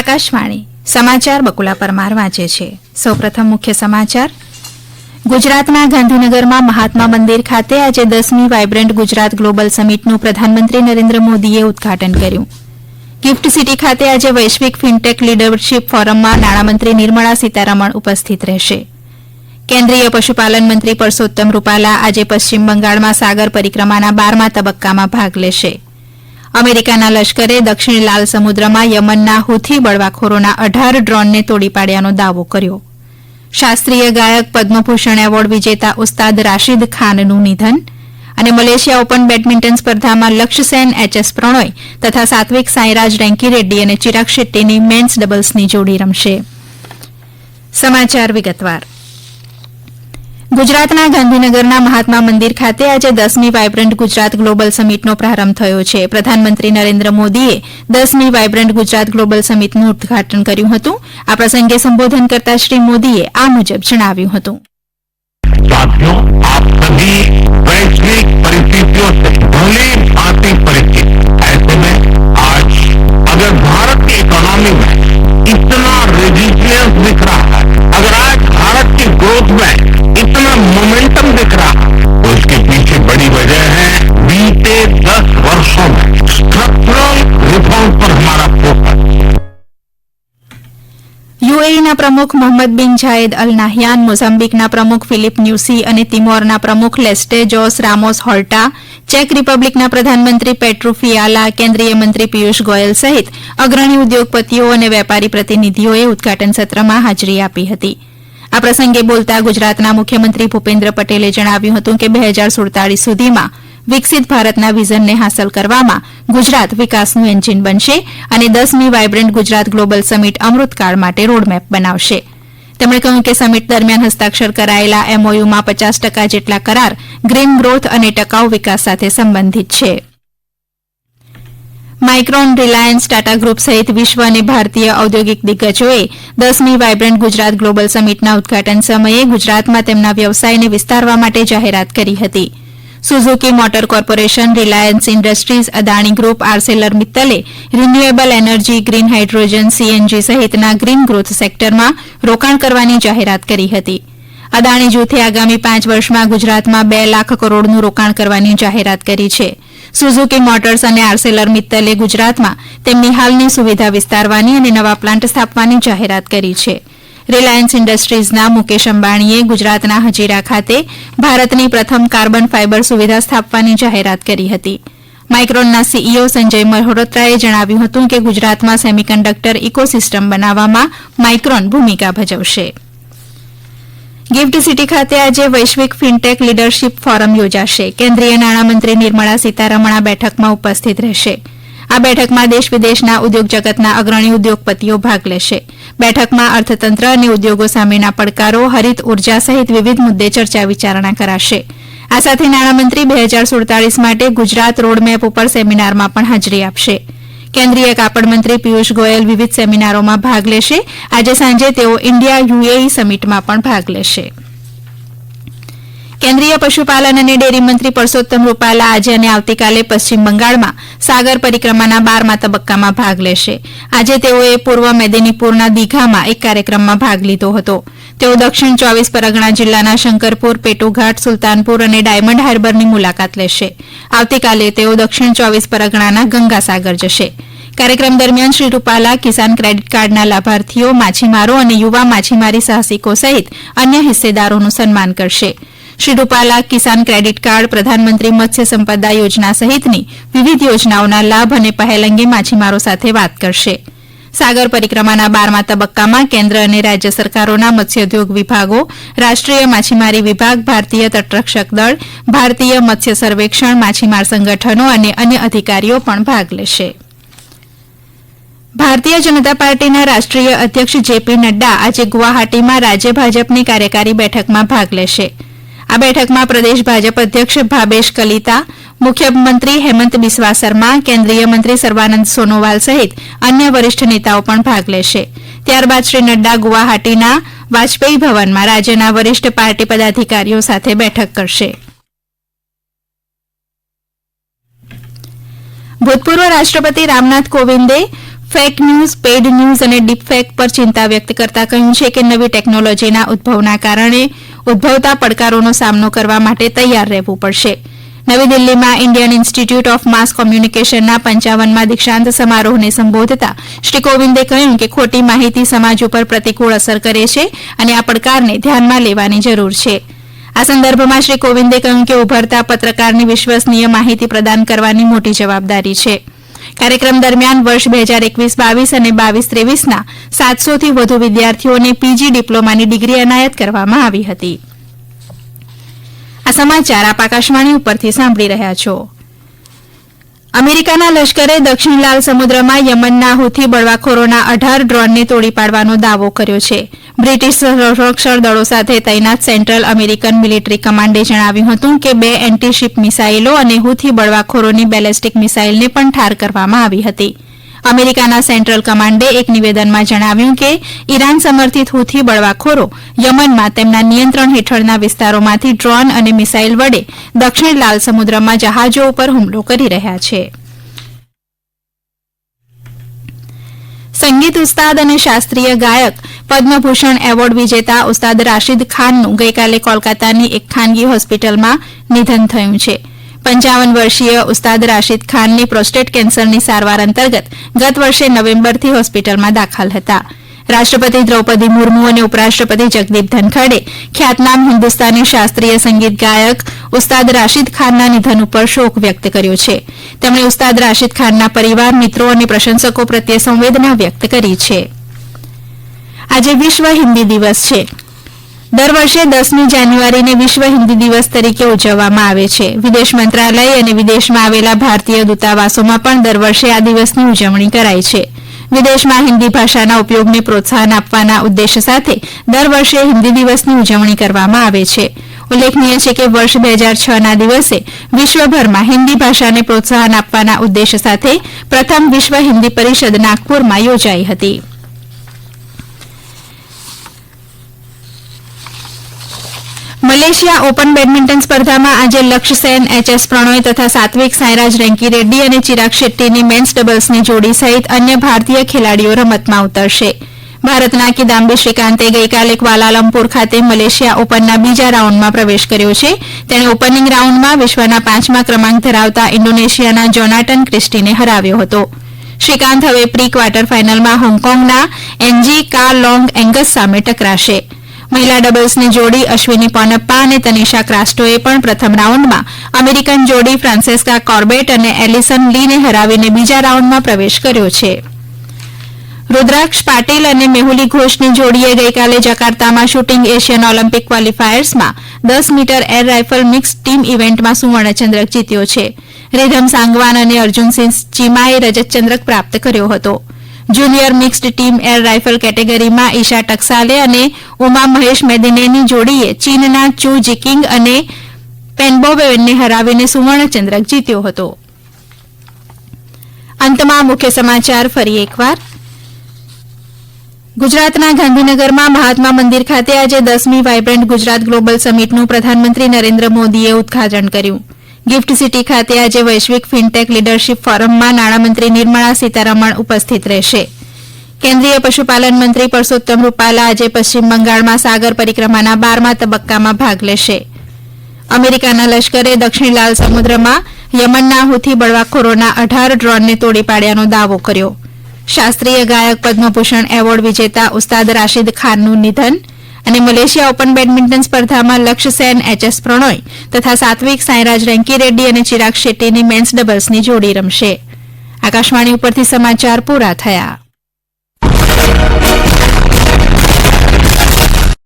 આકાશવાણી સમાચાર બકુલા પરમાર વાંચે છે. સૌપ્રથમ મુખ્ય સમાચાર. ગુજરાતના ગાંધીનગરમાં મહાત્મા મંદિર ખાતે આજે 10મી વાયબ્રન્ટ ગુજરાત ગ્લોબલ સમિટનું પ્રધાનમંત્રી નરેન્દ્ર મોદીએ ઉદઘાટન કર્યું. ગિફ્ટ સિટી ખાતે આજે વૈશ્વિક ફિનટેક લીડરશીપ ફોરમમાં નાણામંત્રી નિર્મળા સીતારમણ ઉપસ્થિત રહેશે. કેન્દ્રીય પશુપાલન મંત્રી પરસોત્તમ રૂપાલા આજે પશ્ચિમ બંગાળમાં સાગર પરિક્રમાના 12મા તબક્કામાં ભાગ લેશે. અમેરિકાના લશ્કરે દક્ષિણ લાલ સમુદ્રમાં યમનના હુથી બળવાખોરોના 18 ડ્રોનને તોડી પાડ્યાનો દાવો કર્યો. શાસ્ત્રીય ગાયક પદ્મભૂષણ એવોર્ડ વિજેતા ઉસ્તાદ રાશિદ ખાનનું નિધન અને મલેશિયા ઓપન બેડમિન્ટન સ્પર્ધામાં લક્ષ્ય સેન એચએસ પ્રણોય તથા સાત્વિક સાંઈરાજ રેન્કીરેડ્ડી અને ચિરાગ શેટ્ટીની મેન્સ ડબલ્સની જોડી રમશે. સમાચાર વિગતવાર. ગુજરાતના ગાંધીનગરના મહાત્મા મંદિર ખાતે આજે 10મી વાયબ્રન્ટ ગુજરાત ગ્લોબલ સમિટનો પ્રારંભ થયો છે. પ્રધાનમંત્રી નરેન્દ્ર મોદીએ 10મી વાયબ્રન્ટ ગુજરાત ગ્લોબલ સમિટનું ઉદઘાટન કર્યું હતું. આ પ્રસંગે સંબોધન કરતા શ્રી મોદીએ આ મુજબ જણાવ્યું હતું. साथियों, आप सभी वैश्विक परिस्थितियों से भली भांति परिचित। ऐसे में आज अगर भारत की इकोनॉमी में इतना रेजिलियंस दिख रहा है, अगर आज भारत की ग्रोथ में इतना मोमेंटम दिख रहा है, तो इसके पीछे बड़ी वजह है बीते 10 वर्षों में स्ट्रक्चरल रिफॉर्म पर हमारा फोकस. યુએઈના પ્રમુખ મોહમ્મદ બિન જાયેદ અલ નાહયાન, મોઝામ્બિકના પ્રમુખ ફિલિપ ન્યુસી અને તિમોરના પ્રમુખ લેસ્ટે જોસ રામોસ હોર્ટા, ચેક રિપબ્લિકના પ્રધાનમંત્રી પેટ્રુ ફિયાલા, કેન્દ્રીય મંત્રી પિયુષ ગોયલ સહિત અગ્રણી ઉદ્યોગપતિઓ અને વેપારી પ્રતિનિધિઓએ ઉદઘાટન સત્રમાં હાજરી આપી હતી. આ પ્રસંગે બોલતા ગુજરાતના મુખ્યમંત્રી ભૂપેન્દ્ર પટેલે જણાવ્યું હતું કે 2047 સુધીમાં વિકસિત ભારતના વિઝનને હાંસલ કરવામાં ગુજરાત વિકાસનું એન્જિન બનશે અને 10મી વાયબ્રન્ટ ગુજરાત ગ્લોબલ સમિટ અમૃતકાળ માટે રોડમેપ બનાવશે. તેમણે કહ્યું કે સમિટ દરમિયાન હસ્તાક્ષર કરાયેલા એમઓયુમાં 50% જેટલા કરાર ગ્રીન ગ્રોથ અને ટકાઉ વિકાસ સાથે સંબંધિત છે. માઇક્રોન, રિલાયન્સ, ટાટા ગ્રુપ સહિત વિશ્વ અને ભારતીય ઔદ્યોગિક દિગ્ગજોએ 10મી વાયબ્રન્ટ ગુજરાત ગ્લોબલ સમિટના ઉદઘાટન સમયે ગુજરાતમાં તેમના વ્યવસાયને વિસ્તારવા માટે જાહેરાત કરી હતી. Suzuki motor corporation, Reliance Industries, Adani group, Arcelor મિત્તલે renewable energy, green hydrogen, CNG સહિતના ગ્રીન ગ્રોથ સેક્ટરમાં રોકાણ કરવાની જાહેરાત કરી હતી. અદાણી જૂથે આગામી 5 વર્ષમાં ગુજરાતમાં 2 લાખ કરોડનું રોકાણ કરવાની જાહેરાત કરી છે. સુઝુકી મોટર્સ અને આર્સેલર મિત્તલે ગુજરાતમાં તેમની હાલની સુવિધા વિસ્તારવાની અને નવા પ્લાન્ટ સ્થાપવાની જાહેરાત કરી છે. રિલાયન્સ ઇન્ડસ્ટ્રીઝના મુકેશ અંબાણીએ ગુજરાતના હજીરા ખાતે ભારતની પ્રથમ કાર્બન ફાઇબર સુવિધા સ્થાપવાની જાહેરાત કરી હતી. માઇક્રોનના સીઈઓ સંજય મલ્હોત્રાએ જણાવ્યું હતું કે ગુજરાતમાં સેમિકન્ડક્ટર ઇકોસિસ્ટમ બનાવવામાં માઇક્રોન ભૂમિકા ભજવશે. ગિફ્ટ સિટી ખાતે આજે વૈશ્વિક ફિનટેક લીડરશીપ ફોરમ યોજાશે. કેન્દ્રીય નાણામંત્રી નિર્મળા સીતારમણ આ બેઠકમાં ઉપસ્થિત રહેશે. આ બેઠકમાં દેશ વિદેશના ઉદ્યોગ જગતના અગ્રણી ઉદ્યોગપતિઓ ભાગ લેશે. બેઠકમાં અર્થતંત્ર અને ઉદ્યોગો સામેના પડકારો, હરિત ઉર્જા સહિત વિવિધ મુદ્દે ચર્ચા વિચારણા કરાશે. આ સાથે નાણામંત્રી 2047 માટે ગુજરાત રોડમેપ ઉપર સેમિનારમાં પણ હાજરી આપશે. કેન્દ્રીય કાપડ મંત્રી પિયુષ ગોયલ વિવિધ સેમિનારોમાં ભાગ લેશે. આજે સાંજે તેઓ ઇન્ડિયા યુએઈ સમિટમાં પણ ભાગ લેશે. કેન્દ્રીય પશુપાલન અને ડેરી મંત્રી પરસોત્તમ રૂપાલા આજે અને આવતીકાલે પશ્ચિમ બંગાળમાં સાગર પરિક્રમાના 12મા તબક્કામાં ભાગ લેશે. આજે તેઓએ પૂર્વ મેદિનીપુરના દીઘામાં એક કાર્યક્રમમાં ભાગ લીધો હતો. તેઓ દક્ષિણ 24 પરગણા જિલ્લાના શંકરપુર, પેટુઘાટ, સુલતાનપુર અને ડાયમંડ હાર્બરની મુલાકાત લેશે. આવતીકાલે તેઓ દક્ષિણ 24 પરગણાના ગંગાસાગર જશે. કાર્યક્રમ દરમિયાન શ્રી રૂપાલા કિસાન ક્રેડિટ કાર્ડના લાભાર્થીઓ, માછીમારો અને યુવા માછીમારી સાહસિકો સહિત અન્ય હિસ્સેદારોનું સન્માન કરશે. શ્રી રૂપાલા કિસાન ક્રેડિટ કાર્ડ, પ્રધાનમંત્રી મત્સ્ય સંપદા યોજના સહિતની વિવિધ યોજનાઓના લાભ અને પહેલ અંગે માછીમારો સાથે વાત કરશે. સાગર પરિક્રમાના 12મા તબક્કામાં કેન્દ્ર અને રાજ્ય સરકારોના મત્સ્યોદ્યોગ વિભાગો, રાષ્ટ્રીય માછીમારી વિભાગ, ભારતીય તટરક્ષક દળ, ભારતીય મત્સ્ય સર્વેક્ષણ, માછીમાર સંગઠનો અને અન્ય અધિકારીઓ પણ ભાગ લેશે. ભારતીય જનતા પાર્ટીના રાષ્ટ્રીય અધ્યક્ષ જેપી નડ્ડા આજે ગુવાહાટીમાં રાજ્ય ભાજપની કાર્યકારી બેઠકમાં ભાગ લેશે. આ બેઠકમાં પ્રદેશ ભાજપ અધ્યક્ષ ભાવેશ કલિતા, મુખ્યમંત્રી હેમંત બિસ્વા શર્મા, કેન્દ્રીય મંત્રી સર્વાનંદ સોનોવાલ સહિત અન્ય વરિષ્ઠ નેતાઓ પણ ભાગ લેશે. ત્યારબાદ શ્રી નડ્ડા ગુવાહાટીના વાજપેયી ભવનમાં રાજ્યના વરિષ્ઠ પાર્ટી પદાધિકારીઓ સાથે બેઠક કરશે. ભૂતપૂર્વ રાષ્ટ્રપતિ રામનાથ કોવિંદે ફેક ન્યૂઝ, પેઇડ ન્યૂઝ અને ડીપફેક પર ચિંતા વ્યક્ત કરતા કહ્યું છે કે નવી ટેકનોલોજીના ઉદ્ભવના કારણે ઉદ્ભવતા પડકારોનો સામનો કરવા માટે તૈયાર રહેવું પડશે. નવી દિલ્હીમાં ઇન્ડિયન ઇન્સ્ટિટ્યૂટ ઓફ માસ કોમ્યુનિકેશનના 55મા દીક્ષાંત સમારોહને સંબોધતા શ્રી કોવિંદે કહ્યું કે ખોટી માહિતી સમાજ ઉપર પ્રતિકૂળ અસર કરે છે અને આ પડકારને ધ્યાનમાં લેવાની જરૂર છે. આ સંદર્ભમાં શ્રી કોવિંદે કહ્યું કે ઉભરતા પત્રકારની વિશ્વસનીય માહિતી પ્રદાન કરવાની મોટી જવાબદારી છે. કાર્યક્રમ દરમિયાન વર્ષ 2021-22 અને 22-23ના 700થી વધુ વિદ્યાર્થીઓને પીજી ડિપ્લોમાની ડિગ્રી એનાયત કરવામાં આવી હતી. આ સમાચાર આપ આકાશવાણી ઉપરથી સાંભળી રહ્યા છો. અમેરિકાના લશ્કરે દક્ષિણ લાલ સમુદ્રમાં યમનના હુથી બળવાખોરોના 18 ડ્રોનને તોડી પાડવાનો દાવો કર્યો છે. બ્રિટિશ સંરક્ષણ દળો સાથે તૈનાત સેન્ટ્રલ અમેરિકન મિલિટરી કમાન્ડે જણાવ્યું હતું કે 2 એન્ટી-શિપ મિસાઇલો અને હુથી બળવાખોરોની બેલેસ્ટિક મિસાઇલને પણ ઠાર કરવામાં આવી હતી. અમેરિકાના સેન્ટ્રલ કમાન્ડે એક નિવેદનમાં જણાવ્યું કે ઇરાન સમર્થિત હુથી બળવાખોરો યમનમાં તેમના નિયંત્રણ હેઠળના વિસ્તારોમાંથી ડ્રોન અને મિસાઇલ વડે દક્ષિણ લાલ સમુદ્રમાં જહાજો ઉપર હુમલો કરી રહ્યા છે. સંગીત ઉસ્તાદ અને શાસ્ત્રીય ગાયક પદ્મભૂષણ એવોર્ડ વિજેતા ઉસ્તાદ રાશિદ ખાનનું ગઈકાલે કોલકાતાની એક ખાનગી હોસ્પિટલમાં નિધન થયું છે. 55 વર્ષીય ઉસ્તાદ રાશિદ ખાનની પ્રોસ્ટેટ કેન્સરની સારવાર અંતર્ગત ગત વર્ષે નવેમ્બરથી હોસ્પિટલમાં દાખલ હતા. રાષ્ટ્રપતિ દ્રૌપદી મુર્મુ અને ઉપરાષ્ટ્રપતિ જગદીપ ધનખડે ખ્યાતનામ હિન્દુસ્તાની શાસ્ત્રીય સંગીત ગાયક ઉસ્તાદ રાશિદ ખાનના નિધન ઉપર શોક વ્યક્ત કર્યો છે. તેમણે ઉસ્તાદ રાશિદ ખાનના પરિવાર, મિત્રો અને પ્રશંસકો પ્રત્યે સંવેદના વ્યક્ત કરી છે. આજે વિશ્વ હિન્દી દિવસ છે. દર વર્ષે 10મી જાન્યુઆરીને વિશ્વ હિન્દી દિવસ તરીકે ઉજવવામાં આવે છે. વિદેશ મંત્રાલય અને વિદેશમાં આવેલા ભારતીય દૂતાવાસોમાં પણ દર વર્ષે આ દિવસની ઉજવણી કરાય છે. વિદેશમાં હિન્દી ભાષાના ઉપયોગને પ્રોત્સાહન આપવાના ઉદ્દેશ સાથે દર વર્ષે હિન્દી દિવસની ઉજવણી કરવામાં આવે છે. ઉલ્લેખનીય છે કે વર્ષ 2006ના દિવસે વિશ્વભરમાં હિન્દી ભાષાને પ્રોત્સાહન આપવાના ઉદ્દેશ સાથે પ્રથમ વિશ્વ હિન્દી પરિષદ નાગપુરમાં યોજાઈ હતી. મલેશિયા ઓપન બેડમિન્ટન સ્પર્ધામાં આજે લક્ષ્ય સેન, એચ.એસ. પ્રણોય તથા સાત્વિક સાંઈરાજ રેન્કી અને ચિરાગ શેટ્ટીની મેન્સ ડબલ્સની જોડી સહિત અન્ય ભારતીય ખેલાડીઓ રમતમાં ઉતરશે. ભારતના કિદામ્બી શ્રીકાંતે ગઈકાલે ક્વાલાલંપુર ખાતે મલેશિયા ઓપનના બીજા રાઉન્ડમાં પ્રવેશ કર્યો છે. તેણે ઓપનિંગ રાઉન્ડમાં વિશ્વના 5મા ક્રમાંક ધરાવતા ઇન્ડોનેશિયાના જોનાટન ક્રિસ્ટીને હરાવ્યો હતો. શ્રીકાંત હવે પ્રી ક્વાર્ટર ફાઇનલમાં હોંગકોંગના એન્જી કા લોંગ એંગસ સામે ટકરાશે. મહિલા ડબલ્સની જોડી અશ્વિની પોનપ્પા અને તનિષા ક્રાસ્ટોએ પણ પ્રથમ રાઉન્ડમાં અમેરિકન જોડી ફ્રાન્સેસ્કા કોર્બેટ અને એલિસન લીને હરાવીને બીજા રાઉન્ડમાં પ્રવેશ કર્યો છે. રુદ્રાક્ષ પાટીલ અને મેહુલી ઘોષની જોડીએ ગઈકાલે જકાર્તામાં શૂટિંગ એશિયન ઓલિમ્પિક ક્વોલિફાયર્સમાં 10 metre air rifle mix team ઇવેન્ટમાં સુવર્ણચંદ્રક જીત્યો છે. રિધમ સાંગવાન અને અર્જુનસિંહ ચીમાએ રજતચંદ્રક પ્રાપ્ત કર્યો હતો. Junior mixed team air rifle કેટેગરીમાં ઈશા ટકસાલે અને ઉમા મહેશ મેદિનેની જોડીએ ચીનના ચુ જીકિંગ અને પેનબોવેનને હરાવીને સુવર્ણચંદ્રક જીત્યો હતો. અંતમાં મુખ્ય સમાચાર ફરી એકવાર. ગુજરાતના ગાંધીનગરમાં મહાત્મા મંદિર ખાતે આજે 10મી વાયબ્રન્ટ ગુજરાત ગ્લોબલ સમિટનું પ્રધાનમંત્રી નરેન્દ્ર મોદીએ ઉદઘાટન કર્યું. ગિફ્ટ સિટી ખાતે આજે વૈશ્વિક ફિનટેક લીડરશીપ ફોરમમાં નાણામંત્રી નિર્મળા સીતારમણ ઉપસ્થિત રહેશે. કેન્દ્રીય પશુપાલન મંત્રી પરસોત્તમ રૂપાલા આજે પશ્ચિમ બંગાળમાં સાગર પરિક્રમાના 12મા તબક્કામાં ભાગ લેશે. અમેરિકાના લશ્કરે દક્ષિણ લાલ સમુદ્રમાં યમનના હુથી બળવાખોરોના 18 ડ્રોનને તોડી પાડ્યાનો દાવો કર્યો. શાસ્ત્રીય ગાયક પદ્મભૂષણ એવોર્ડ વિજેતા ઉસ્તાદ રાશિદ ખાનનું નિધન અને મલેશિયા ઓપન બેડમિન્ટન સ્પર્ધામાં લક્ષ્ય સેન, એચ.એસ. પ્રણોય તથા સાત્વિક સાંઈરાજ રેન્કી અને ચિરાગ શેટ્ટીની મેન્સ ડબલ્સની જોડી રમશે. આકાશવાણી ઉપરથી સમાચાર પૂરા થયા.